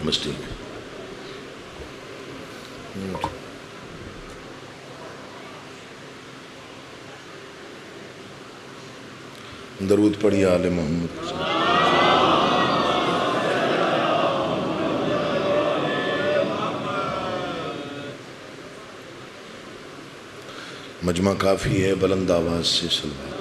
بس ٹھیک ہے. درود پڑھیے آل محمد. مجمع کافی ہے، بلند آواز سے سلوات.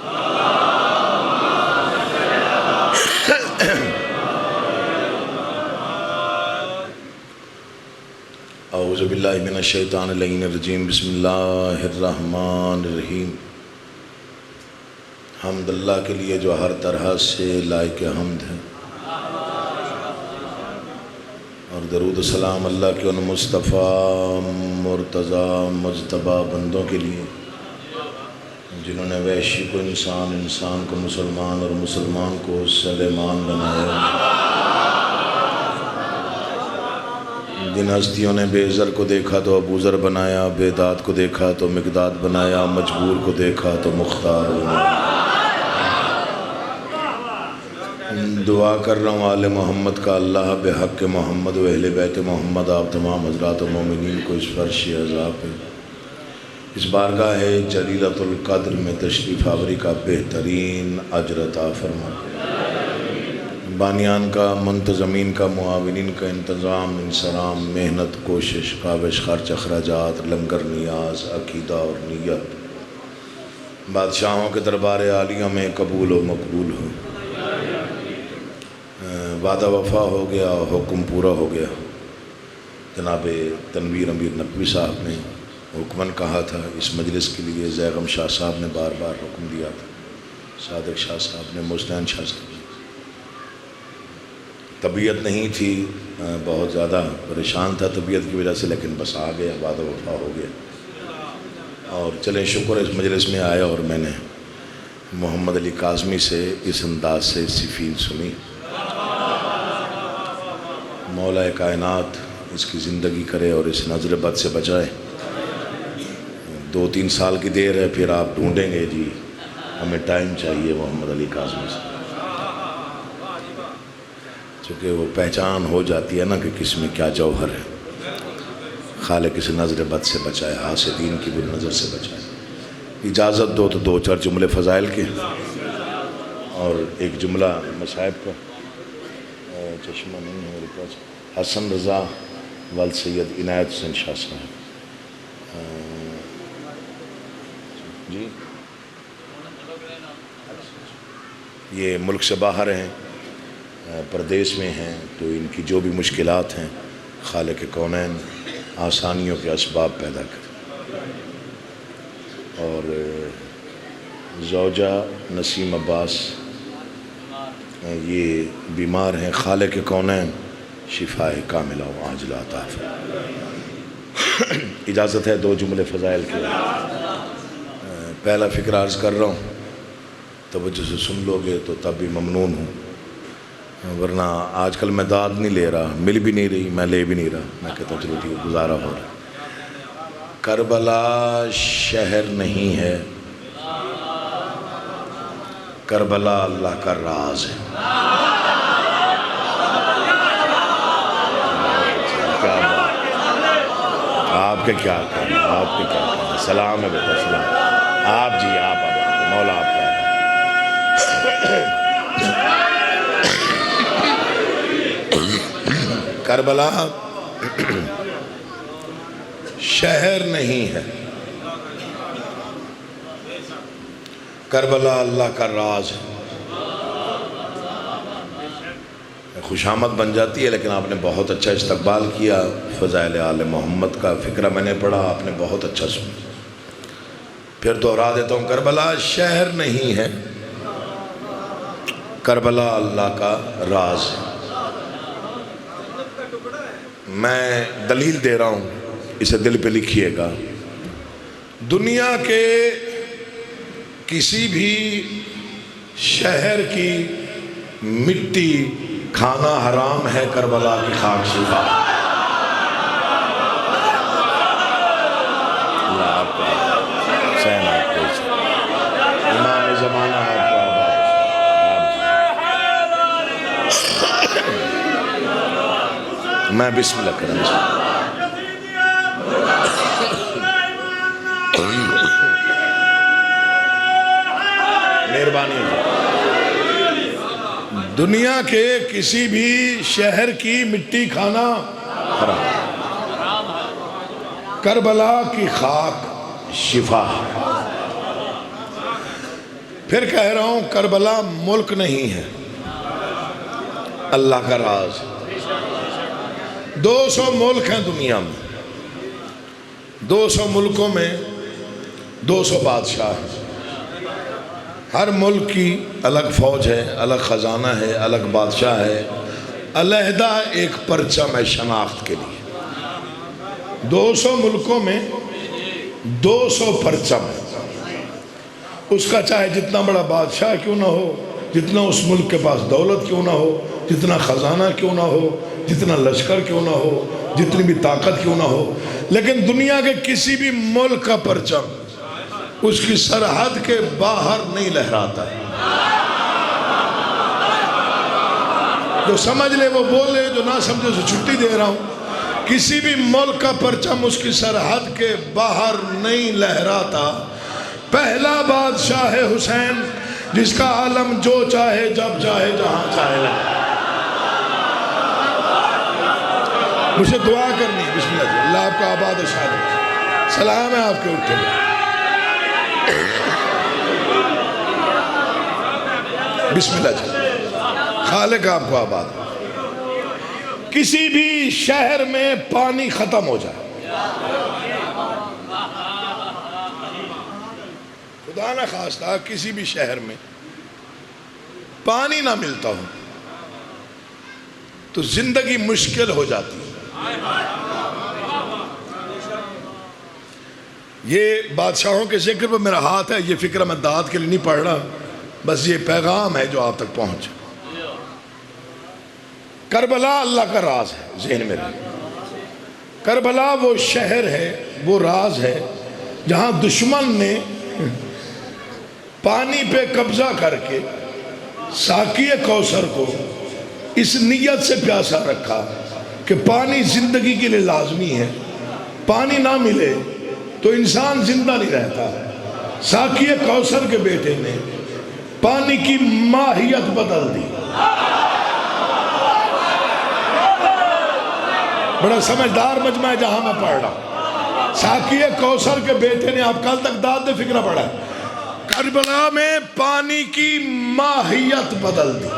اعوذ باللہ من الشیطان اللعین الرجیم. بسم اللہ الرحمن الرحیم. حمد اللہ کے لیے جو ہر طرح سے لائق حمد ہے، اور درود و سلام اللہ کے ان مصطفیٰ مرتضیٰ مجتبیٰ بندوں کے لیے جنہوں نے وحشی کو انسان، انسان کو مسلمان اور مسلمان کو سلیمان بنایا. جن ہستیوں نے بے زر کو دیکھا تو ابو ذر بنایا، بے داد کو دیکھا تو مقداد بنایا، مجبور کو دیکھا تو مختار بنایا. دعا کر رہا ہوں آل محمد کا اللہ بحق محمد و اہل بیت محمد آپ تمام حضرات و مومنین کو اس فرش عزا پہ، اس بارگاہ جلیلۃ القدر میں تشریف آوری کا بہترین اجر عطا فرما. بانیان کا، منتظمین کا، معاونین کا، انتظام، انصرام، محنت، کوشش، کاوش، خرچ، اخراجات، لنگر، نیاز، عقیدہ اور نیت بادشاہوں کے دربار عالیہ میں قبول و مقبول ہو. وعدہ وفا ہو گیا، حکم پورا ہو گیا. جناب تنویر امیر نقوی صاحب نے حکمن کہا تھا، اس مجلس کے لیے زیغم شاہ صاحب نے بار بار حکم دیا تھا، صادق شاہ صاحب نے، مجتین شاہ صاحب نے. طبیعت نہیں تھی، بہت زیادہ پریشان تھا طبیعت کی وجہ سے، لیکن بس آ گیا، وعدہ وفا ہو گیا. اور چلیں شکر اس مجلس میں آیا اور میں نے محمد علی کاظمی سے اس انداز سے صفین سنی. مولا کائنات اس کی زندگی کرے اور اس نظر بد سے بچائے. 2-3 سال کی دیر ہے، پھر آپ ڈھونڈیں گے جی ہمیں ٹائم چاہیے محمد علی کاظمی سے، چونکہ وہ پہچان ہو جاتی ہے نا کہ کس میں کیا جوہر ہے. خالق اس نظر بد سے بچائے، حاسدین کی بھی نظر سے بچائے. اجازت دو تو 2-4 جملے فضائل کے اور ایک جملہ مصائب کا. چشمہ نہیں ہے میرے پاس. حسن رضا والد سید عنایت حسین شاہ صاحب جی، یہ ملک سے باہر ہیں، پردیس میں ہیں، تو ان کی جو بھی مشکلات ہیں خالق کونین آسانیوں کے اسباب پیدا کرے. اور زوجہ نسیم عباس یہ بیمار ہیں، خالق کونین شفاء کاملہ و عاجلہ عطا فرمائے. اجازت ہے 2 جملے فضائل کے. پہلا فکر عرض کر رہا ہوں، توجہ سے سن لو گے تو تب بھی ممنون ہوں، ورنہ آج کل میں داد نہیں لے رہا، مل بھی نہیں رہی، میں لے بھی نہیں رہا. میں کہتا ہوں چلو ٹھیک، گزارا ہو رہا. کربلا شہر نہیں ہے، کربلا اللہ کا راز ہے. آپ کے کیا کہنا، آپ کے کیا کہنا. سلام ہے بیٹا، سلام. آپ جی، آپ مولا آپ کا. کربلا شہر نہیں ہے، کربلا اللہ کا راز ہے. خوشامد بن جاتی ہے، لیکن آپ نے بہت اچھا استقبال کیا. فضائل آل محمد کا فقرہ میں نے پڑھا، آپ نے بہت اچھا سنا. پھر دوہرا دیتا ہوں، کربلا شہر نہیں ہے، کربلا اللہ کا راز ہے. میں دلیل دے رہا ہوں، اسے دل پہ لکھیے گا. دنیا کے کسی بھی شہر کی مٹی کھانا حرام ہے، کربلا کی خاک شفا. امام زمانہ آپ کو آباد. میں بسم اللہ کروں. مہربانی. دنیا کے کسی بھی شہر کی مٹی کھانا حرام. کربلا کی خاک شفا. پھر کہہ رہا ہوں کربلا ملک نہیں ہے، اللہ کا راز. 200 ملک ہیں دنیا میں. 200 ملکوں میں 200 بادشاہ ہیں. ہر ملک کی الگ فوج ہے، الگ خزانہ ہے، الگ بادشاہ ہے، علیحدہ ایک پرچم ہے شناخت کے لیے. 200 ملکوں میں 200 پرچم ہے. اس کا چاہے جتنا بڑا بادشاہ کیوں نہ ہو، جتنا اس ملک کے پاس دولت کیوں نہ ہو، جتنا خزانہ کیوں نہ ہو، جتنا لشکر کیوں نہ ہو، جتنی بھی طاقت کیوں نہ ہو، لیکن دنیا کے کسی بھی ملک کا پرچم اس کی سرحد کے باہر نہیں لہراتا. جو سمجھ لے وہ بولے، جو نہ سمجھے اسے چھٹی دے رہا ہوں. کسی بھی ملک کا پرچم اس کی سرحد کے باہر نہیں لہراتا. پہلا بادشاہ ہے حسین، جس کا عالم جو چاہے جب چاہے جہاں چاہے لگے. مجھے دعا کرنی. بسم اللہ جی. اللہ آپ کا آباد و شاد رکھے. سلام ہے آپ کے اٹھے ہوئے. بسم اللہ جی. خالق آپ کو آباد. کسی بھی شہر میں پانی ختم ہو جائے، خدا نہ خواستہ کسی بھی شہر میں پانی نہ ملتا ہو تو زندگی مشکل ہو جاتی ہے. یہ بادشاہوں کے ذکر پر میرا ہاتھ ہے. یہ فکرہ میں داد کے لیے نہیں پڑھ رہا، بس یہ پیغام ہے جو آپ تک پہنچ. کربلا اللہ کا راز ہے، ذہن میں رہے. کربلا وہ شہر ہے، وہ راز ہے جہاں دشمن نے پانی پہ قبضہ کر کے ساقی کوثر کو اس نیت سے پیاسا رکھا کہ پانی زندگی کے لیے لازمی ہے. پانی نہ ملے تو انسان زندہ نہیں رہتا. ساقی کوثر کے بیٹے نے پانی کی ماہیت بدل دی. بڑا سمجھدار مجمع ہے جہاں میں پڑھ رہا ہوں. ساقی کوثر کے بیٹے نے، آپ کل تک داد فکرہ پڑھا ہے، کربلا میں پانی کی ماہیت بدل دی.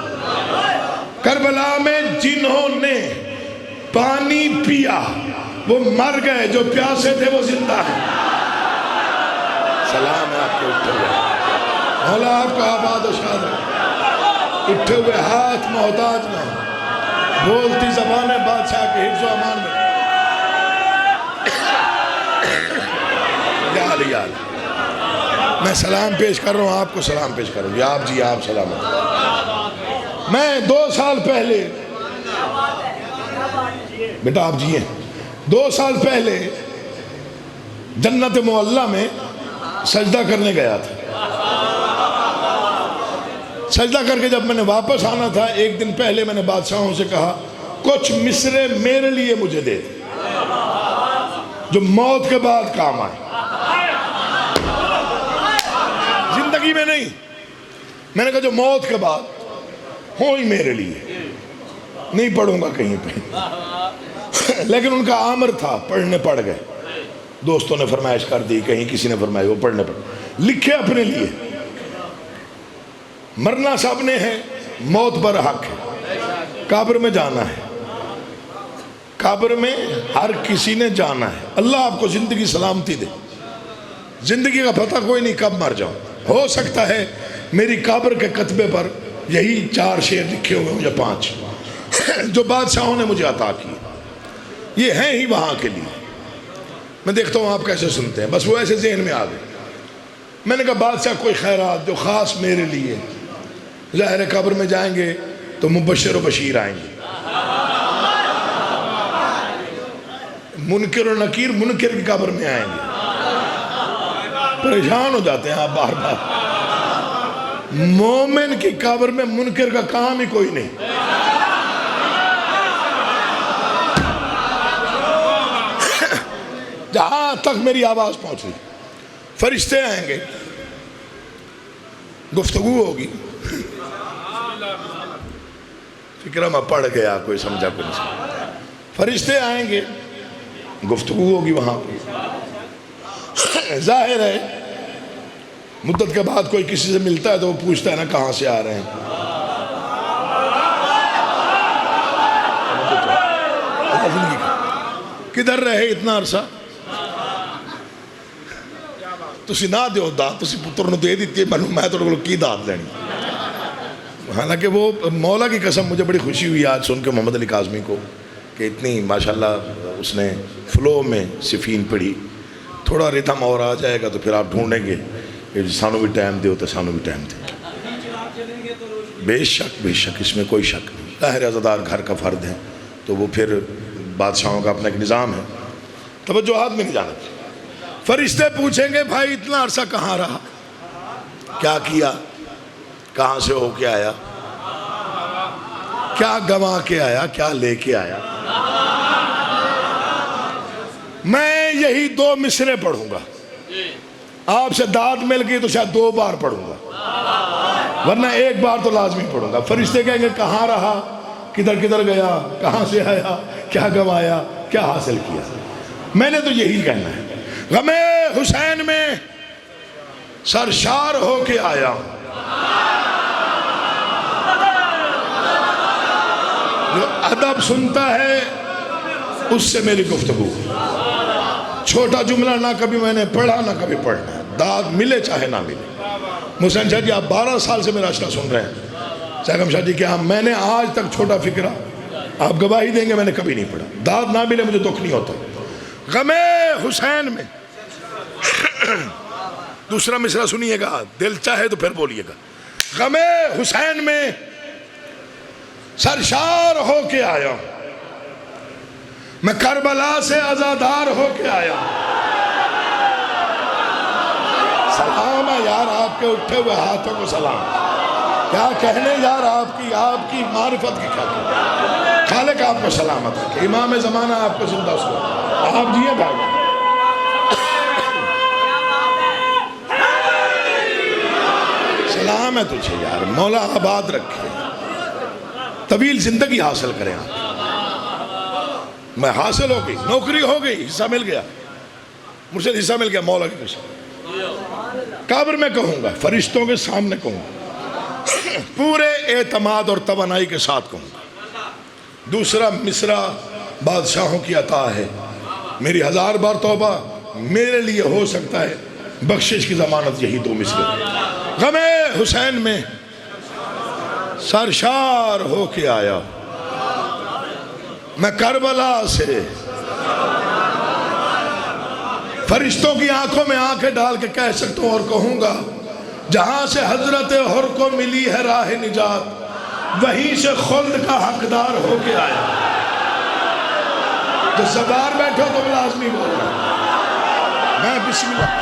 کربلا میں جنہوں نے پانی پیا وہ مر گئے، جو پیاسے تھے وہ زندہ ہیں. سلام ہے آپ کے اٹھے ہوئے. مولا آپ کا آباد و شاد رہے. اٹھے ہوئے ہاتھ محتاج نہ ہو. بولتی زبانیں بادشاہ کے حفظ و امان میں. یا علی یا علی. میں سلام پیش کر رہا ہوں، آپ کو سلام پیش کر رہا ہوں. یا آپ جی، آپ سلامت. میں 2 سال پہلے، بیٹا آپ جی ہیں، 2 سال پہلے جنت معلیٰ میں سجدہ کرنے گیا تھا. سجدہ کر کے جب میں نے واپس آنا تھا، ایک دن پہلے میں نے بادشاہوں سے کہا کچھ مصرے میرے لیے مجھے دے دے جو موت کے بعد کام آئے. زندگی میں نہیں. میں نے کہا جو موت کے بعد ہوں ہی میرے لیے، نہیں پڑھوں گا کہیں پہ. لیکن ان کا آمر تھا، پڑھنے پڑ گئے. دوستوں نے فرمائش کر دی، کہیں کسی نے فرمایا وہ پڑھنے پڑ لکھے اپنے لیے. مرنا سب نے ہے، موت پر حق ہے. قبر میں جانا ہے، قبر میں ہر کسی نے جانا ہے. اللہ آپ کو زندگی سلامتی دے. زندگی کا پتہ کوئی نہیں کب مر جاؤں. ہو سکتا ہے میری قبر کے کتبے پر یہی 4 شعر لکھے ہوئے ہوں یا 5 جو بادشاہوں نے مجھے عطا کی. یہ ہیں ہی وہاں کے لیے. میں دیکھتا ہوں آپ کیسے سنتے ہیں. بس وہ ایسے ذہن میں آ گئے. میں نے کہا بادشاہ کوئی خیرات جو خاص میرے لیے. ظاہر قبر میں جائیں گے تو مبشر و بشیر آئیں گے. منکر و نکیر منکر کی قبر میں آئیں گے. پریشان ہو جاتے ہیں آپ بار بار. مومن کی قبر میں منکر کا کام ہی کوئی نہیں. جہاں تک میری آواز پہنچ رہی، فرشتے آئیں گے، گفتگو ہوگی. فکرہ میں پڑھ گیا، کوئی سمجھا کوئی نہیں سمجھا. فرشتے آئیں گے، گفتگو ہوگی وہاں پہ. ظاہر ہے مدت کے بعد کوئی کسی سے ملتا ہے تو وہ پوچھتا ہے نا کہاں سے آ رہے ہیں. کدھر رہے اتنا عرصہ؟ تسی نہ دیو داد، تسی پتر نو دے دیتی ہے، میں تو کی داد لینی. حالانکہ وہ مولا کی قسم مجھے بڑی خوشی ہوئی آج سن کے محمد علی کاظمی کو کہ اتنی ماشاءاللہ اس نے فلو میں صفین پڑھی. تھوڑا ریتھم اور آ جائے گا تو پھر آپ ڈھونڈیں گے کہ سانو بھی ٹائم دیو تو سانو بھی ٹائم دے. بے شک اس میں کوئی شک نہیں. ظاہر عزادار گھر کا فرد ہے تو وہ پھر بادشاہوں کا اپنا ایک نظام ہے، توجہات میں نہیں جانا. فرشتے پوچھیں گے بھائی اتنا عرصہ کہاں رہا، کیا کیا، کہاں سے ہو کے آیا، کیا گنوا کے آیا، کیا لے کے آیا. میں یہی 2 مصرے پڑھوں گا. آپ سے داد مل گئی تو شاید 2 بار پڑھوں گا، ورنہ 1 بار تو لازمی پڑھوں گا. فرشتے کہیں گے کہاں رہا، کدھر کدھر گیا، کہاں سے آیا، کیا گنوایا، کیا حاصل کیا. میں نے تو یہی کہنا ہے، غم حسین میں سرشار ہو کے آیا. جو ادب سنتا ہے اس سے میری گفتگو. چھوٹا جملہ نہ کبھی میں نے پڑھا نہ کبھی پڑھنا. داد ملے چاہے نہ ملے. محسن شاہ جی آپ 12 سال سے میرا اشرا سن رہے ہیں. سیغم شاہ جی کہ میں نے آج تک چھوٹا فکرہ، آپ گواہی دیں گے میں نے کبھی نہیں پڑھا. داد نہ ملے مجھے دکھ نہیں ہوتا. غم حسین میں دوسرا مصرع سنیے گا، دل چاہے تو پھر بولیے گا. غم حسین میں سرشار ہو کے آیا، میں کربلا سے عزادار ہو کے آیا. سلام ہے یار آپ کے اٹھے ہوئے ہاتھوں کو سلام. کیا کہنے یار آپ کی معرفت کی کیا کہنے. خالق آپ کو سلامت رکھے، امام زمانہ آپ کو زندہ سکھے. آپ جیے بھائی. سلام ہے تجھے یار، مولا آباد رکھے، طویل زندگی حاصل کریں. آپ میں حاصل ہو گئی، نوکری ہو گئی، حصہ مل گیا، مجھ سے حصہ مل گیا مولا کی قسم. قبر میں کہوں گا، فرشتوں کے سامنے کہوں گا، پورے اعتماد اور توانائی کے ساتھ کہوں گا. دوسرا مصرع بادشاہوں کی عطا ہے. میری 1000 بار توبہ، میرے لیے ہو سکتا ہے بخشش کی ضمانت یہی 2 مصرع. غم حسین میں سرشار ہو کے آیا، میں کربلا سے فرشتوں کی آنکھوں میں آنکھیں ڈال کے کہہ سکتا ہوں اور کہوں گا، جہاں سے حضرت حر کو ملی ہے راہ نجات، وہیں سے خلد کا حقدار ہو کے آیا. جو سردار بیٹھو تو لازمی بول رہا. میں بسم اللہ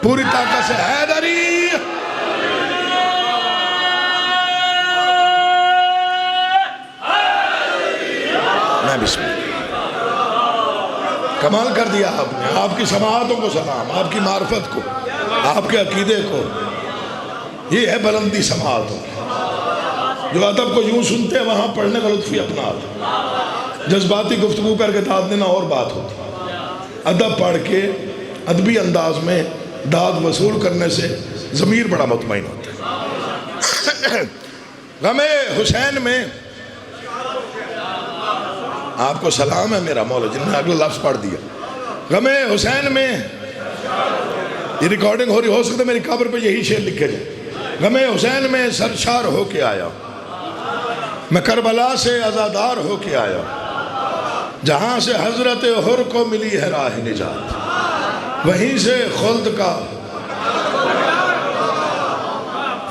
پوری طاقت سے حیدری. میں بسم اللہ. کمال کر دیا آپ نے. آپ کی سماعتوں کو سلام، آپ کی معرفت کو، آپ کے عقیدے کو. یہ ہے بلندی سماعتوں کی. جو ادب کو یوں سنتے ہیں وہاں پڑھنے کا لطف ہی اپنا آتا. جذباتی گفتگو کر کے داد دینا اور بات ہوتی. ادب پڑھ کے ادبی انداز میں داد وصول کرنے سے ضمیر بڑا مطمئن ہوتا ہے. غم حسین میں آپ کو سلام ہے میرا مولا جن نے اگلا لفظ پڑھ دیا. غم حسین میں یہ ریکارڈنگ ہو رہی، ہو سکتا ہے میری قبر پہ یہی شعر لکھے جائے. غم حسین میں سرشار ہو کے آیا، میں کربلا سے عزادار ہو کے آیا، جہاں سے حضرت حر کو ملی ہے راہ نجات، وہیں سے خلد کا.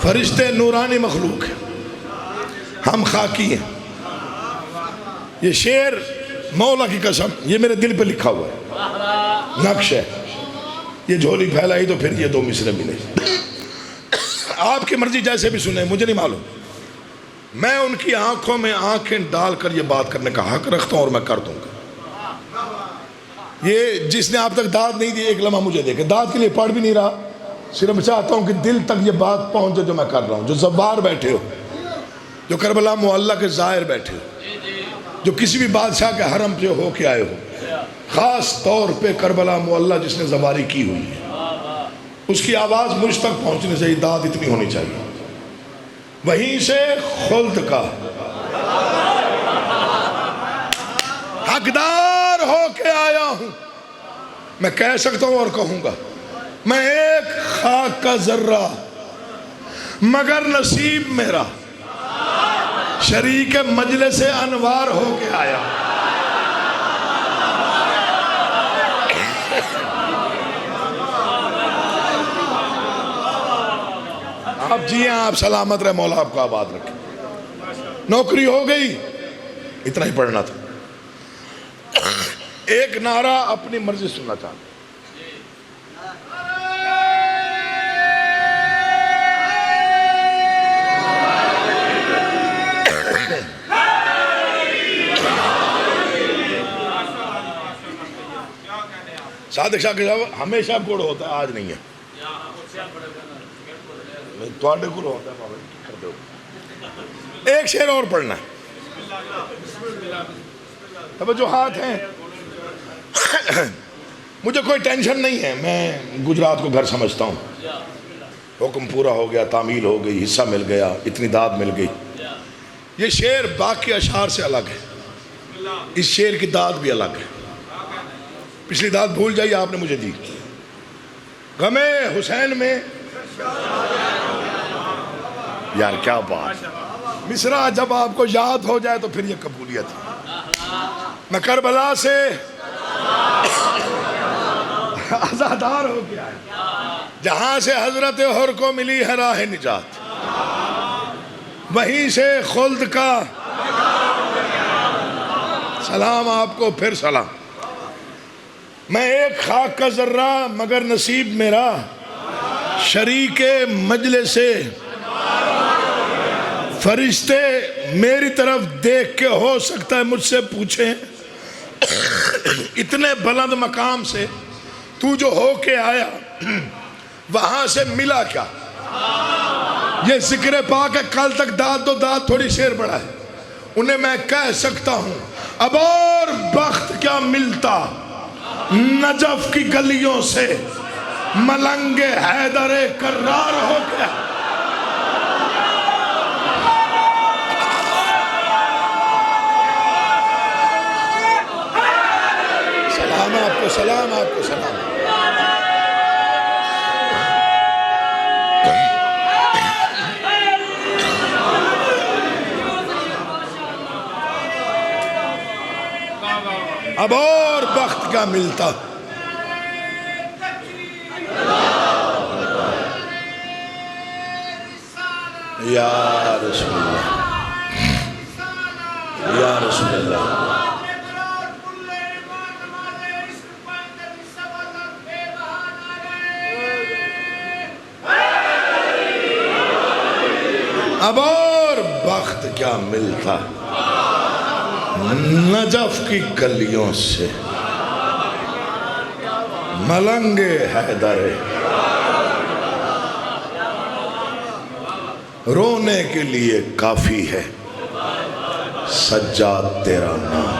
فرشتے نورانی مخلوق ہیں، ہم خاکی ہیں. یہ شعر مولا کی قسم یہ میرے دل پہ لکھا ہوا ہے، نقش ہے. یہ جھولی پھیلائی تو پھر یہ 2 مصرے ملے. آپ کی مرضی جیسے بھی سنیں، مجھے نہیں معلوم، میں ان کی آنکھوں میں آنکھیں ڈال کر یہ بات کرنے کا حق رکھتا ہوں اور میں کر دوں گا۔ یہ جس نے آپ تک داد نہیں دی ایک لمحہ مجھے دیکھے، داد کے لیے پڑھ بھی نہیں رہا، صرف چاہتا ہوں کہ دل تک یہ بات پہنچے جو میں کر رہا ہوں۔ جو زوار بیٹھے ہو، جو کربلا معلیٰ کے زائر بیٹھے ہو، جو کسی بھی بادشاہ کے حرم سے ہو کے آئے ہو، خاص طور پہ کربلا معلیٰ جس نے زواری کی ہوئی ہے، اس کی آواز مجھ تک پہنچنے سے داد اتنی ہونی چاہیے، وہیں سے خلد کا حقدار ہو کے آیا ہوں۔ میں کہہ سکتا ہوں اور کہوں گا، میں ایک خاک کا ذرہ مگر نصیب میرا شریک مجلس انوار ہو کے آیا۔ آپ جی ہیں، آپ سلامت رہے، مولا آپ کو آباد رکھے۔ نوکری ہو گئی، اتنا ہی پڑھنا تھا۔ ایک نعرہ اپنی مرضی سننا چاہتا ہوں۔ صادق شاہ کے صاحب ہمیشہ گڑ ہوتا ہے، آج نہیں ہے، تواڈے گڑ ہوتا ہے۔ ایک شعر اور پڑھنا ہے، توجہات ہیں۔ مجھے کوئی ٹینشن نہیں ہے، میں گجرات کو گھر سمجھتا ہوں، حکم پورا ہو گیا، تعمیل ہو گئی، حصہ مل گیا، اتنی داد مل گئی۔ یہ شعر باقی اشعار سے الگ ہے، اس شعر کی داد بھی الگ ہے۔ پچھلی داد بھول جائیے، آپ نے مجھے دی، غم حسین میں یار کیا بات، مصرع جب آپ کو یاد ہو جائے تو پھر یہ قبولیت ہے۔ میں کربلا سے آزادار ہو گیا ہے، جہاں سے حضرت حر کو ملی ہے راہ نجات، وہیں سے خلد کا سلام آپ کو پھر سلام۔ میں ایک خاک کا ذرہ مگر نصیب میرا شریک مجلس سے، فرشتے میری طرف دیکھ کے ہو سکتا ہے مجھ سے پوچھیں اتنے بلند مقام سے تو جو ہو کے آیا وہاں سے ملا کیا؟ یہ ذکر پاک ہے، کل تک داد دو داد تھوڑی شعر بڑھا ہے، انہیں میں کہہ سکتا ہوں اب اور بخت کیا ملتا نجف کی گلیوں سے، ملنگ حیدر کرار ہو گیا۔ سلام آپ کو، سلام آپ کو، سلام۔ اب اور بخت کا ملتا، یا رسول اللہ، یا رسول اللہ۔ اب اور بخت کیا ملتا نجف کی گلیوں سے، ملنگ حیدر رونے کے لیے کافی ہے سجاد تیرا نام۔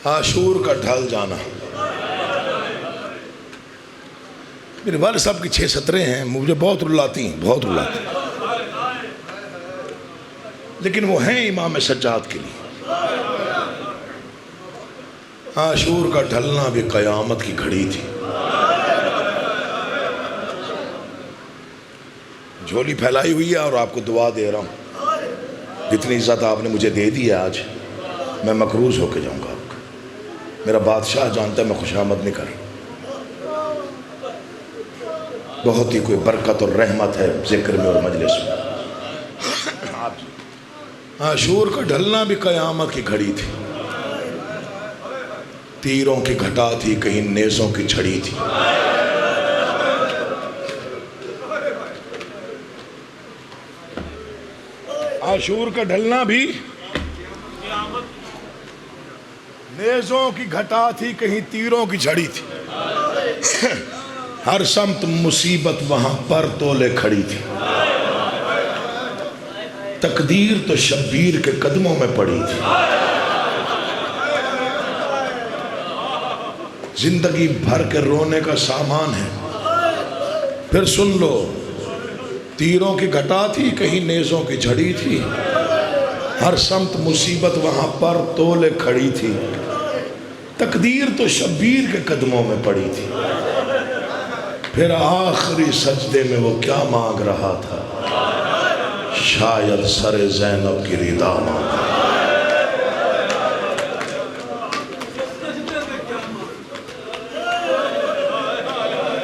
عاشور کا ڈھل جانا، میرے والد صاحب کی 6 سطریں ہیں، مجھے بہت رلاتی ہیں، بہت رلاتی ہیں، لیکن وہ ہیں امام سجاد کے لیے۔ عاشور کا ڈھلنا بھی قیامت کی گھڑی تھی، جھولی پھیلائی ہوئی ہے اور آپ کو دعا دے رہا ہوں، جتنی عزت آپ نے مجھے دے دی ہے آج، میں مقروض ہو کے جاؤں گا۔ میرا بادشاہ جانتا ہے میں خوش آمد نہیں کر رہا، بہت ہی کوئی برکت اور رحمت ہے ذکر میں اور مجلس میں۔ عاشور کا ڈھلنا بھی قیامت کی گھڑی تھی، تیروں کی گھٹا تھی کہیں نیزوں کی چھڑی تھی۔ عاشور کا ڈھلنا بھی نیزوں کی گھٹا تھی کہیں تیروں کی چھڑی تھی، ہر سمت مصیبت وہاں پر تولے کھڑی تھی، تقدیر تو شبیر کے قدموں میں پڑی تھی۔ زندگی بھر کے رونے کا سامان ہے، پھر سن لو، تیروں کی گھٹا تھی کہیں نیزوں کی جھڑی تھی، ہر سمت مصیبت وہاں پر تولے کھڑی تھی، تقدیر تو شبیر کے قدموں میں پڑی تھی۔ پھر آخری سجدے میں وہ کیا مانگ رہا تھا؟ شاید سر زینب کی رضا مانگ رہا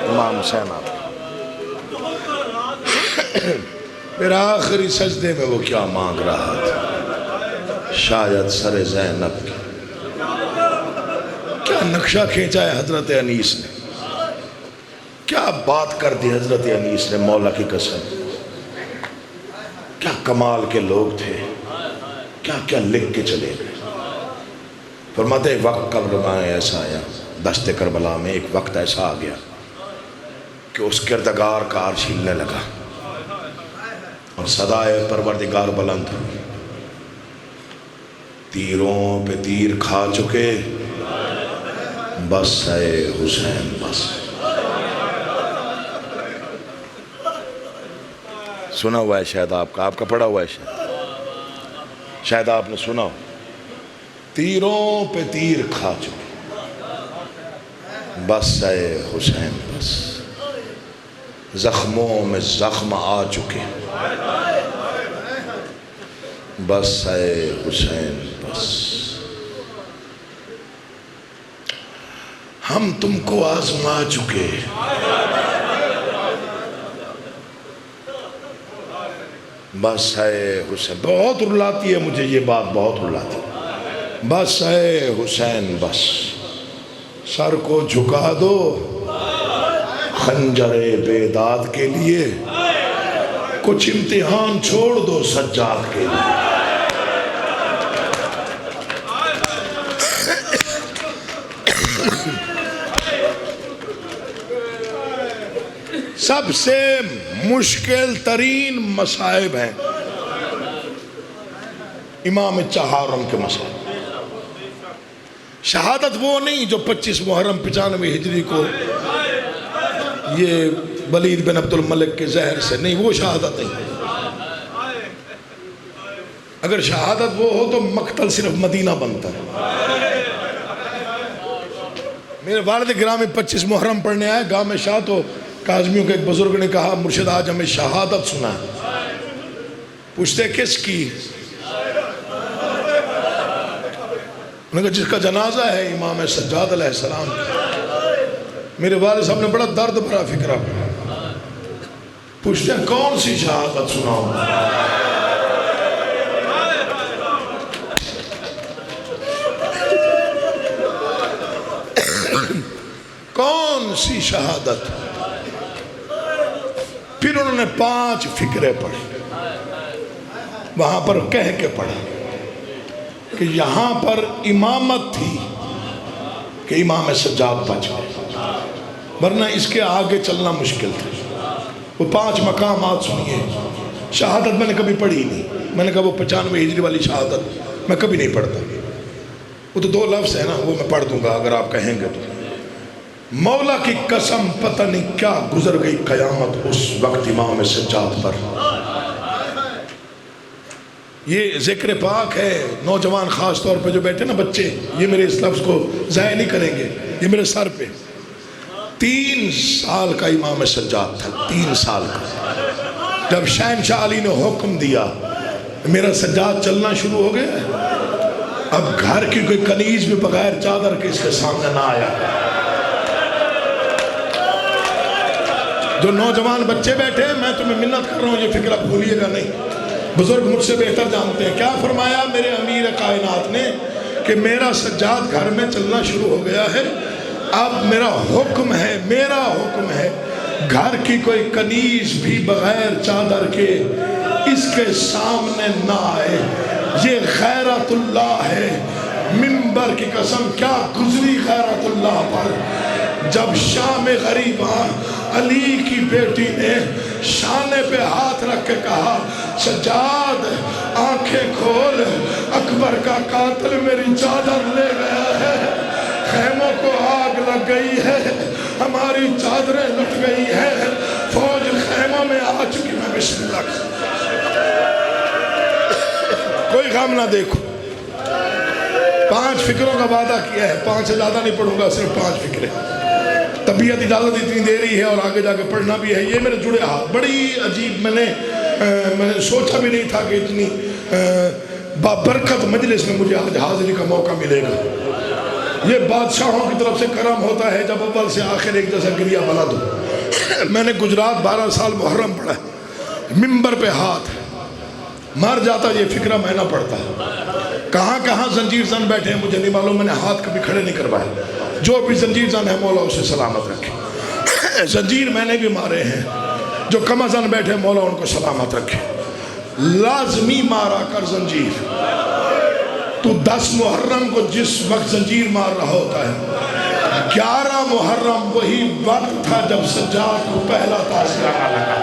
امام حسین آپ۔ پھر آخری سجدے میں وہ کیا مانگ رہا تھا؟ شاید سر زینب کی۔ کیا نقشہ کھینچا ہے حضرت انیس نے، کیا بات کر دی حضرت انیس نے، مولا کی قسم، کیا کمال کے لوگ تھے، کیا کیا لکھ کے چلے گئے۔ فرماتے ہیں وقت کربلا میں ایسا آیا، دشت کربلا میں ایک وقت ایسا آ گیا کہ اس کردگار کا عرش ہلنے لگا اور صدائے پروردگار بلند ہوئی، تیروں پہ تیر کھا چکے، بس اے حسین بس۔ سنا ہوا ہے شاید آپ کا پڑھا ہوا ہے شاید آپ نے سنا ہو، تیروں پہ تیر کھا چکے، بس اے حسین بس، زخموں میں زخم آ چکے، بس اے حسین بس، ہم تم کو آزما چکے، بس اے حسین۔ بہت رلاتی ہے مجھے یہ بات، بہت رلاتی ہے، بس اے حسین بس، سر کو جھکا دو خنجر بیداد کے لیے، کچھ امتحان چھوڑ دو سجاد کے لیے۔ سب سے مشکل ترین مصائب ہیں امام چہارم کے مصائب۔ شہادت وہ نہیں جو 25 محرم 95 ہجری کو یہ ولید بن عبد الملک کے زہر سے، نہیں، وہ شہادت نہیں۔ اگر شہادت وہ ہو تو مقتل صرف مدینہ بنتا ہے۔ میرے والد گرامی 25 محرم پڑھنے آئے گاہ میں شاہ، تو کاظمیوں کے ایک بزرگ نے کہا مرشد آج ہمیں شہادت سنا ہے۔ پوچھتے کس کی؟ انہوں نے کہا جس کا جنازہ ہے امام سجاد علیہ السلام کی۔ میرے والد صاحب نے بڑا درد بھرا فکرہ پڑھا، پوچھتے ہیں کون سی شہادت سناؤں؟ کون سی شہادت؟ پھر انہوں نے 5 فکرے پڑھی، وہاں پر کہہ کے پڑھا کہ یہاں پر امامت تھی کہ امام سجاد بچ گئے، ورنہ اس کے آگے چلنا مشکل تھا۔ وہ 5 مقامات سنیے۔ شہادت میں نے کبھی پڑھی نہیں، میں نے کہا وہ 95 ہجری والی شہادت میں کبھی نہیں پڑھتا، وہ تو 2 لفظ ہے نا، وہ میں پڑھ دوں گا اگر آپ کہیں گے تو۔ مولا کی قسم پتہ نہیں کیا گزر گئی قیامت اس وقت امام سجاد پر۔ یہ ذکر پاک ہے، نوجوان خاص طور پہ جو بیٹھے نا بچے، یہ میرے اس لفظ کو ضائع نہیں کریں گے، یہ میرے سر پہ۔ 3 سال کا امام سجاد تھا، 3 سال کا، جب شہنشاہ علی نے حکم دیا میرا سجاد چلنا شروع ہو گیا، اب گھر کی کوئی کنیز بھی بغیر چادر کے اس کے سامنے نہ آیا۔ جو نوجوان بچے بیٹھے ہیں، میں تمہیں منت کر رہا ہوں یہ فکرہ بھولیے گا نہیں، بزرگ مجھ سے بہتر جانتے ہیں کیا فرمایا میرے امیر کائنات نے کہ میرا سجاد گھر میں چلنا شروع ہو گیا ہے، اب میرا حکم ہے گھر کی کوئی کنیز بھی بغیر چادر کے اس کے سامنے نہ آئے، یہ غیرت اللہ ہے۔ منبر کی قسم کیا گزری غیرت اللہ پر، جب شام غریباں علی کی بیٹی نے شانے پہ ہاتھ رکھ کے کہا سجاد آنکھیں کھول، اکبر کا قاتل میری چادر لے گیا ہے، خیموں کو آگ لگ گئی ہے، ہماری چادریں لٹ گئی ہیں، فوج خیموں میں آ چکی، میں بسم اللہ کوئی غم نہ دیکھو۔ 5 فکروں کا وعدہ کیا ہے، 5 سے زیادہ نہیں پڑھوں گا، صرف 5 فکریں۔ طبیعت اجازت اتنی دے رہی ہے اور آگے جا کے پڑھنا بھی ہے۔ یہ میرے جڑے ہاتھ بڑی عجیب، میں نے سوچا بھی نہیں تھا کہ اتنی بابرکت مجلس میں مجھے آج حاضری کا موقع ملے گا۔ یہ بادشاہوں کی طرف سے کرم ہوتا ہے جب اول سے آخر ایک جیسا گریہ بلد ہو۔ میں نے گجرات 12 سال محرم پڑھا ہے، منبر پہ ہاتھ مر جاتا یہ فکرہ میں نہ پڑتا، کہاں زنجیر زن بیٹھے ہیں مجھے نہیں معلوم، میں نے ہاتھ کبھی کھڑے نہیں کروائے۔ جو بھی زنجیر زن ہے مولا اسے سلامت رکھے، زنجیر میں نے بھی مارے ہیں، جو کم زن بیٹھے مولا ان کو سلامت رکھے۔ لازمی مارا کر زنجیر، تو 10 محرم کو جس وقت زنجیر مار رہا ہوتا ہے، 11 محرم وہی وقت تھا جب سجاد کو پہلا تاثر لگا۔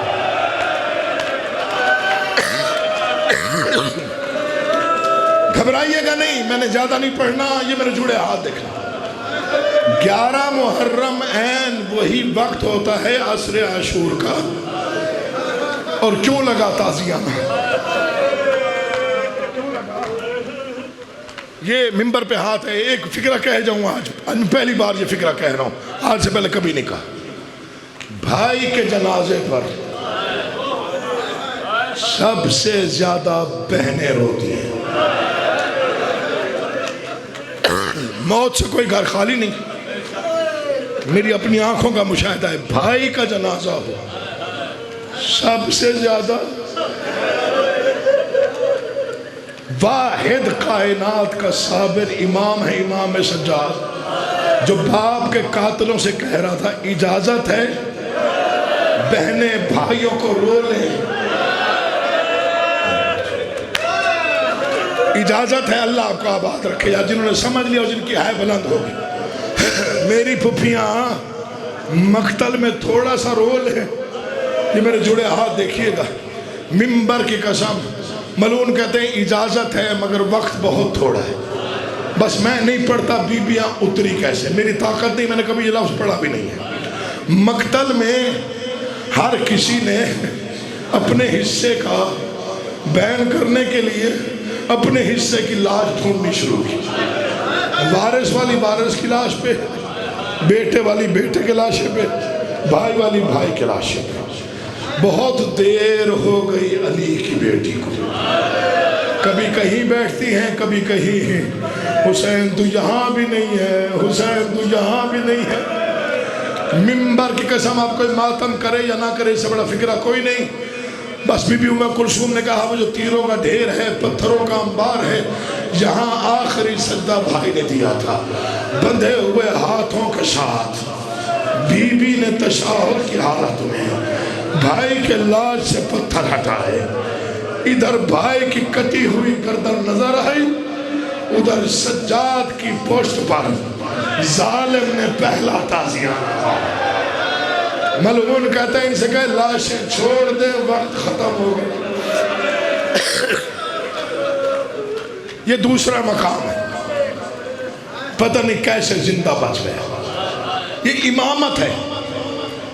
گھبرائیے گا نہیں، میں نے زیادہ نہیں پڑھنا، یہ میرے جڑے ہاتھ دیکھنا۔ 11 محرم عین وہی وقت ہوتا ہے عصر عاشور کا، اور کیوں لگا تازیانہ؟ یہ منبر پہ ہاتھ ہے، ایک فکرہ کہہ جاؤں آج، پہلی بار یہ فکرہ کہہ رہا ہوں، آج سے پہلے کبھی نہیں کہا۔ بھائی کے جنازے پر سب سے زیادہ بہنیں روتی ہیں، موت سے کوئی گھر خالی نہیں، میری اپنی آنکھوں کا مشاہدہ ہے۔ بھائی کا جنازہ ہو سب سے زیادہ، واحد کائنات کا صابر امام ہے امام سجاد، جو باپ کے قاتلوں سے کہہ رہا تھا اجازت ہے بہنیں بھائیوں کو رو لیں، اجازت ہے، اللہ آپ کو آباد رکھے، یا جنہوں نے سمجھ لیا اور جن کی ہائے بلند ہوگی۔ میری پھپھیاں مقتل میں تھوڑا سا رول ہے، یہ میرے جڑے ہاتھ دیکھیے گا، منبر کی قسم، ملون کہتے ہیں اجازت ہے مگر وقت بہت تھوڑا ہے، بس میں نہیں پڑھتا بیبیاں اتری کیسے، میری طاقت نہیں، میں نے کبھی یہ لفظ پڑھا بھی نہیں ہے۔ مقتل میں ہر کسی نے اپنے حصے کا بیان کرنے کے لیے اپنے حصے کی لاش ڈھونڈنی شروع کی، وارث والی وارث کی لاش پہ، بیٹے والی بیٹے کے لاش پہ، بھائی والی بھائی کے لاش پہ۔ بہت دیر ہو گئی علی کی بیٹی کو، کبھی کہیں بیٹھتی ہیں کبھی کہیں، حسین تو یہاں بھی نہیں ہے، حسین تو یہاں بھی نہیں ہے۔ منبر کی قسم آپ کوئی ماتم کرے یا نہ کرے اس سے بڑا فکرہ کوئی نہیں، بس بی بی ام کلثوم نے کہا وہ جو تیروں کا ڈھیر ہے، پتھروں کا انبار ہے، یہاں آخری سجدہ بھائی نے دیا تھا، بندھے ہوئے ہاتھوں کے ساتھ بی بی نے تشہد کی حالت میں بھائی کے لاش سے پتھر ہٹائے، ادھر بھائی کی کٹی ہوئی گردن نظر آئی، ادھر سجاد کی پشت پر ظالم نے پہلا تازیانہ۔ ملعون کہتا ہے ان سے کہے لاشیں چھوڑ دے، وقت ختم ہو گیا۔ یہ دوسرا مقام ہے، پتہ نہیں کیسے زندہ بچ گیا۔ یہ امامت ہے،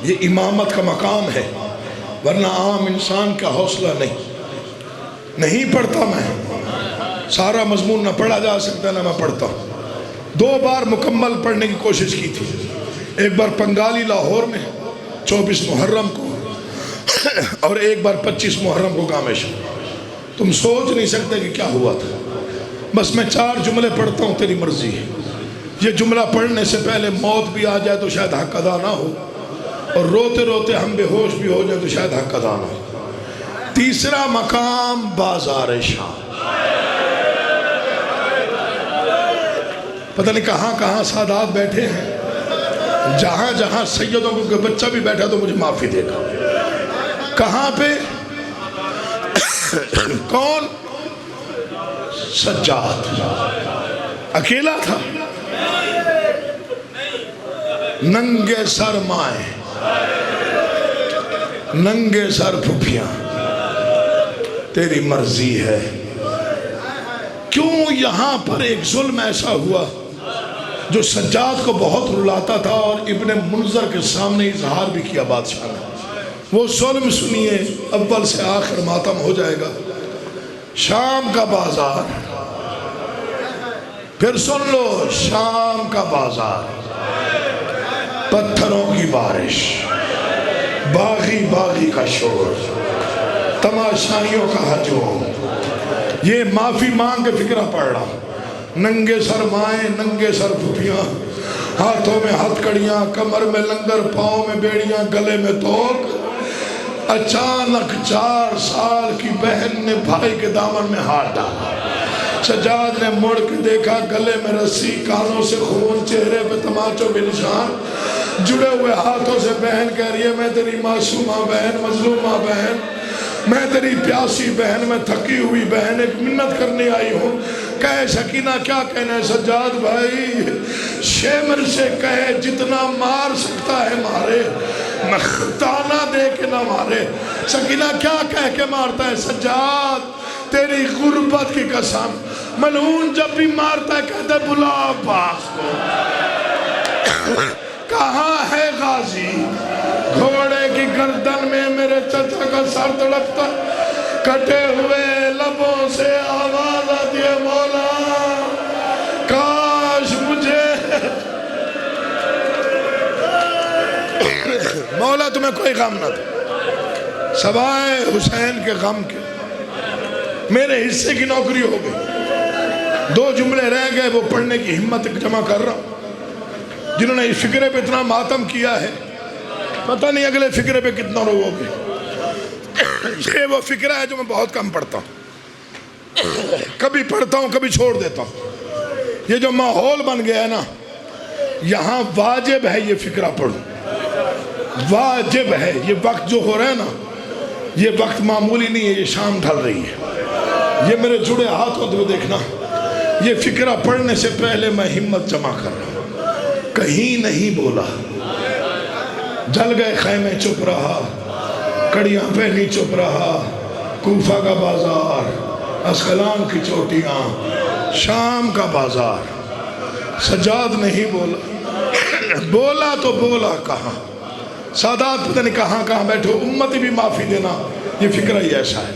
یہ امامت کا مقام ہے، ورنہ عام انسان کا حوصلہ نہیں پڑھتا۔ میں سارا مضمون نہ پڑھا جا سکتا نہ میں پڑھتا ہوں۔ 2 بار مکمل پڑھنے کی کوشش کی تھی، ایک بار پنگالی لاہور میں 24 محرم کو، اور ایک بار 25 محرم کو گامش۔ تم سوچ نہیں سکتے کہ کیا ہوا تھا، بس میں 4 جملے پڑھتا ہوں، تیری مرضی ہے۔ یہ جملہ پڑھنے سے پہلے موت بھی آ جائے تو شاید حق ادا نہ ہو، اور روتے روتے ہم بے ہوش بھی ہو جائے تو شاید حق ادا نہ ہو۔ تیسرا مقام بازار شام. پتہ نہیں کہاں کہاں سادات بیٹھے ہیں. جہاں جہاں سیدوں کو کوئی بچہ بھی بیٹھا تو مجھے معافی دے گا. کہاں پہ؟ کون؟ سجاد. اکیلا تھا. ننگے سر مائیں، ننگے سر پھپھیاں، تیری مرضی ہے. کیوں یہاں پر ایک ظلم ایسا ہوا جو سجاد کو بہت رلاتا تھا اور ابن منذر کے سامنے اظہار بھی کیا بادشاہ نے. وہ ظلم سنیے، اول سے آخر ماتم ہو جائے گا. شام کا بازار، پھر سن لو، شام کا بازار، پتھروں کی بارش، باغی باغی کا شور، تماشائیوں کا ہجوم. یہ معافی مانگ کے فکرہ پڑھ رہا ہوں. ننگے سر مائیں، ننگے سر پھپھیاں، ہاتھوں میں ہتھ کڑیاں، کمر میں لنگر، پاؤں میں بیڑیاں، گلے میں توق. اچانک 4 سال کی بہن نے بھائی کے دامن میں ہاتھ ڈالا. سجاد نے مڑ کے دیکھا، گلے میں رسی، کانوں سے خون، چہرے پہ تماچوں کے نشان. جڑے ہوئے ہاتھوں سے بہن کہہ رہی ہے، میں تیری معصومہ بہن، مظلومہ بہن، میں تیری پیاسی بہن، میں تھکی ہوئی بہن، ایک منت کرنے آئی ہوں. کہے سکینہ کیا کہنا ہے؟ سجاد بھائی شیمر سے کہے جتنا مار سکتا ہے مارے، تانا دے کے نہ مارے. سکینہ کیا کہہ کے مارتا ہے؟ سجاد تیری غربت کی قسم، ملعون جب بھی مارتا ہے کہتا ہے بلا عباس کو. کہاں ہے غازی؟ گھوڑے کی گردن میں میرے چچا کا سر تڑپتا، کٹے ہوئے لبوں سے آواز آتی ہے، مولا کاش مجھے. مولا تمہیں کوئی غم نہ دے سوائے حسین کے غم کے. میرے حصے کی نوکری ہو گئی. 2 جملے رہ گئے، وہ پڑھنے کی ہمت جمع کر رہا ہوں. جنہوں نے اس فکرے پہ اتنا ماتم کیا ہے، پتہ نہیں اگلے فکرے پہ کتنا رو گے. یہ وہ فکرہ ہے جو میں بہت کم پڑھتا ہوں، کبھی پڑھتا ہوں کبھی چھوڑ دیتا ہوں. یہ جو ماحول بن گیا ہے نا، یہاں واجب ہے یہ فکرہ پڑھو، واجب ہے. یہ وقت جو ہو رہا ہے نا، یہ وقت معمولی نہیں ہے. یہ شام ڈھل رہی ہے. یہ میرے جڑے ہاتھوں کو دیکھنا، یہ فکرہ پڑھنے سے پہلے میں ہمت جمع کر رہا ہوں. کہیں نہیں بولا، جل گئے خیمے چپ رہا، کڑیاں پہنی چپ رہا، کوفہ کا بازار، اسقلان کی چوٹیاں، شام کا بازار. سجاد نہیں بولا. بولا تو بولا کہاں؟ سادات پتہ نہیں کہاں کہاں بیٹھے. امتی بھی معافی دینا، یہ فکرہ ہی ایسا ہے.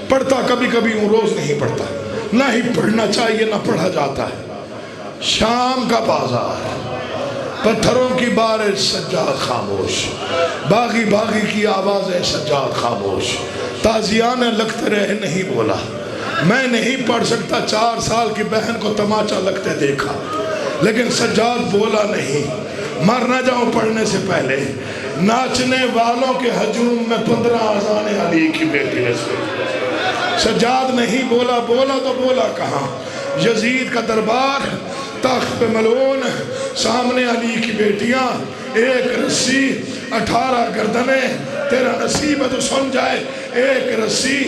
پڑھتا کبھی کبھی ہوں، روز نہیں پڑھتا، نہ ہی پڑھنا چاہیے نہ پڑھا جاتا ہے. شام کا بازار، پتھروں کی بارش، سجاد خاموش. باغی باغی کی آواز ہے، سجاد خاموش. تازیانے لگتے رہے، نہیں بولا. میں نہیں پڑھ سکتا، 4 سال کی بہن کو تماچا لگتے دیکھا، لیکن سجاد بولا نہیں. مر نہ جاؤں پڑھنے سے پہلے. ناچنے والوں کے ہجوم میں 15 اذان علی کی بیٹی نے سنی. سجاد نہیں بولا. بولا تو بولا کہاں؟ یزید کا دربار، تخت پہ ملعون، سامنے علی کی بیٹیاں، 1 رسی 18 گردنیں. تیرا نصیب ہے تو سن جائے. 1 رسی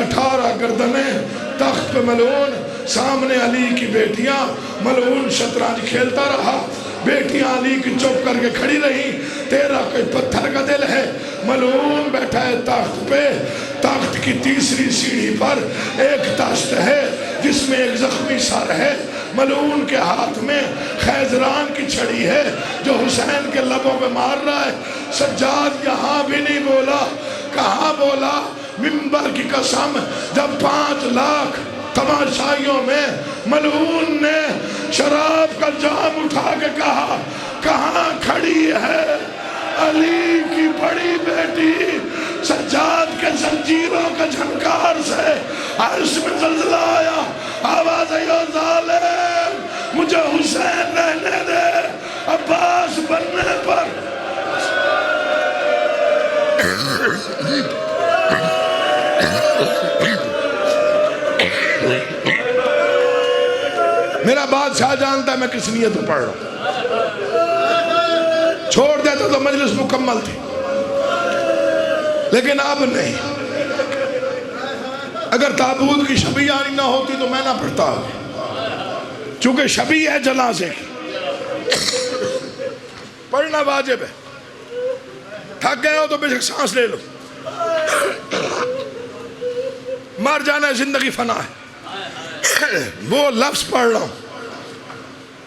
18 گردنیں، تخت پہ ملعون، سامنے علی کی بیٹیاں. ملعون شطرنج کھیلتا رہا، بیٹیاں علی کی چپ کر کے کھڑی رہی. تیرا کوئی پتھر کا دل ہے. ملعون بیٹھا ہے تخت پہ. تخت کی تیسری سیڑھی پر ایک تشت ہے جس میں ایک زخمی سر ہے. ملعون کے ہاتھ میں خیزران کی چھڑی ہے جو حسین کے لبوں پہ مار رہا ہے. سجاد یہاں بھی نہیں بولا. کہاں بولا؟ منبر کی قسم، جب 5 لاکھ تماشائیوں میں ملعون نے شراب کا جام اٹھا کے کہا، کہاں کھڑی ہے علی کی بڑی بیٹی؟ سجاد کے زنجیروں کے جھنکار سے عرش میں زلزلہ آیا. آواز ہے، یا ظالم مجھے حسین رہنے دے، عباس بننے پر. میرا بادشاہ جانتا ہے میں کس نیت میں پڑھ رہا ہوں. چھوڑ دیتا تو مجلس مکمل تھی، لیکن اب نہیں. اگر تابوت کی شبیہ نہ ہوتی تو میں نہ پڑھتا، چونکہ شبیہ ہے جنازے کی، پڑھنا واجب ہے. تھک گئے ہو تو بے شک سانس لے لو، مر جانا ہے، زندگی فنا ہے. وہ لفظ پڑھ رہا ہوں،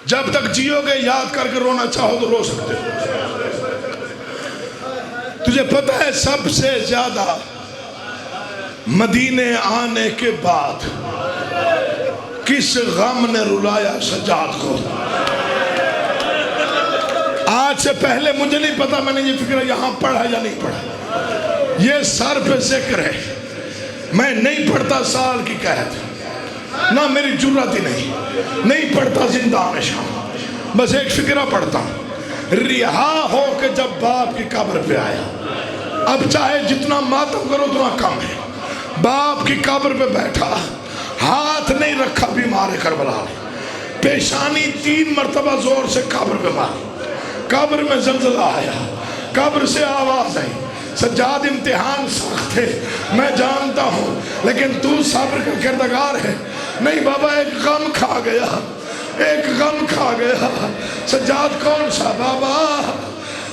جب تک جیو گے یاد کر کے رونا چاہو تو رو سکتے ہو. تجھے پتہ ہے سب سے زیادہ مدینے آنے کے بعد کس غم نے رلایا سجاد کو؟ آج سے پہلے مجھے نہیں پتا میں نے یہ فکر یہاں پڑھا یا نہیں پڑھا. یہ سر پہ ذکر ہے، میں نہیں پڑھتا سال کی قحط، نہ میری جرات ہی نہیں پڑھتا زندان شام. بس ایک فکرہ پڑھتا ہوں، رہا ہو کہ جب باپ کی قبر پہ آیا. اب چاہے جتنا ماتم کرو اتنا کم ہے. باپ کی قبر پہ بیٹھا، ہاتھ نہیں رکھا بیمار کربلا نے، پیشانی 3 مرتبہ زور سے قبر پہ ماری. قبر میں زلزلہ آیا، قبر سے آواز آئی. سجاد امتحان سخت تھے میں جانتا ہوں، لیکن تو صبر کا کردگار ہے. نہیں بابا، ایک غم کھا گیا، ایک غم کھا گیا. سجاد کون سا بابا؟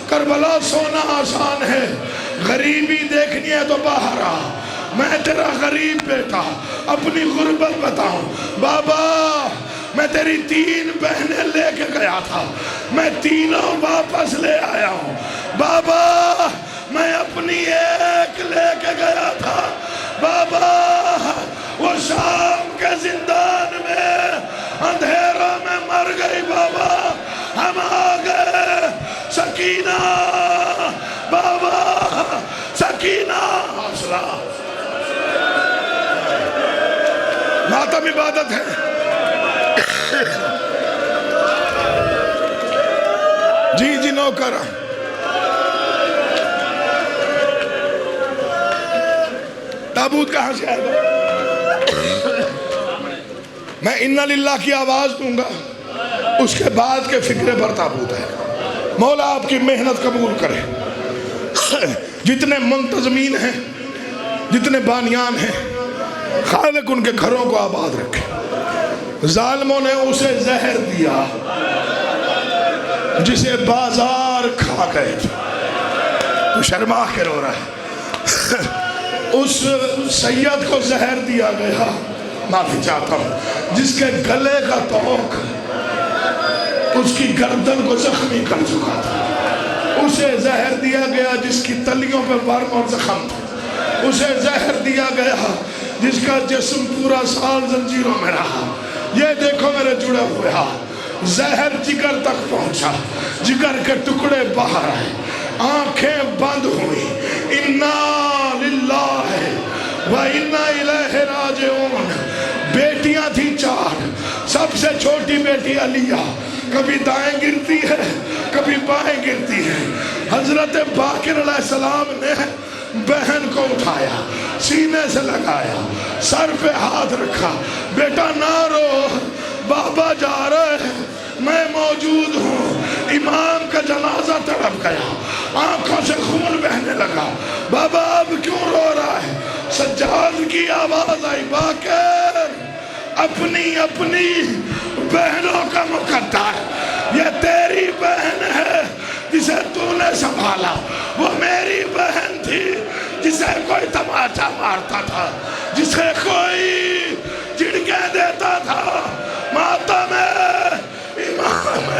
کربلا سونا آسان ہے، غریبی دیکھنی ہے تو باہر آ. میں تیرا غریب بیٹا اپنی غربت بتاؤں. بابا میں تیری 3 بہنیں لے کے گیا تھا، میں تینوں واپس لے آیا ہوں. بابا میں اپنی ایک لے کے گیا تھا. بابا وہ شام کے زندان میں اندھیروں میں مر گئی. بابا ہم آ گئے. سکینہ بابا، سکینہ. حوصلہ. ماتم عبادت ہے. جی نوکر. تابوت کہاں سے آئے گا؟ میں اِنَّ لِلَّهِ کی آواز دوں گا، اس کے بعد کے فکرے پر تابوت آئے گا. مولا آپ کی محنت قبول کرے. جتنے منتظمین ہیں، جتنے بانیان ہیں، خالق ان کے گھروں کو آباد رکھے. ظالموں نے اسے زہر دیا جسے بازار کھا گئے تھے. تو شرما کے رو رہا ہے. اس سید کو زہر دیا گیا، معافی چاہتا ہوں، جس کے گلے کا توق اس کی گردن کو زخمی کر چکا تھا. اسے زہر دیا گیا جس کی تلیوں پہ ورم اور زخم تھا. اسے زہر دیا گیا جس کا جسم پورا سال زنجیروں میں رہا. یہ دیکھو میرے جڑے ہوئے ہاتھ، زہر جگر تک پہنچا، جگر کے ٹکڑے باہر آئے، آنکھیں بند ہوئی. اِنَّا لِلَّهِ وَإِنَّا إِلَيْهِ رَاجِعُونَ. بیٹیاں تھیں 4. سب سے چھوٹی بیٹی علیہ کبھی دائیں گرتی ہے، کبھی بائیں گرتی ہے. حضرت باقر علیہ السلام نے بہن کو اٹھایا، سینے سے لگایا، سر پہ ہاتھ رکھا. بیٹا نہ رو، بابا جا رہے ہیں، میں موجود ہوں. امام کا جنازہ تڑپ گیا، آنکھوں سے خون بہنے لگا. بابا اب کیوں رو رہا ہے؟ سجاد کی آواز آئی، باقر اپنی بہنوں کا مقدر، یہ تیری بہن ہے جسے تو نے سنبھالا. وہ میری بہن تھی جسے کوئی تماچا مارتا تھا، جسے کوئی جھڑکیں دیتا تھا. ماتم ہے امام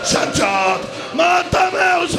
سجاد، ماتم ہے اس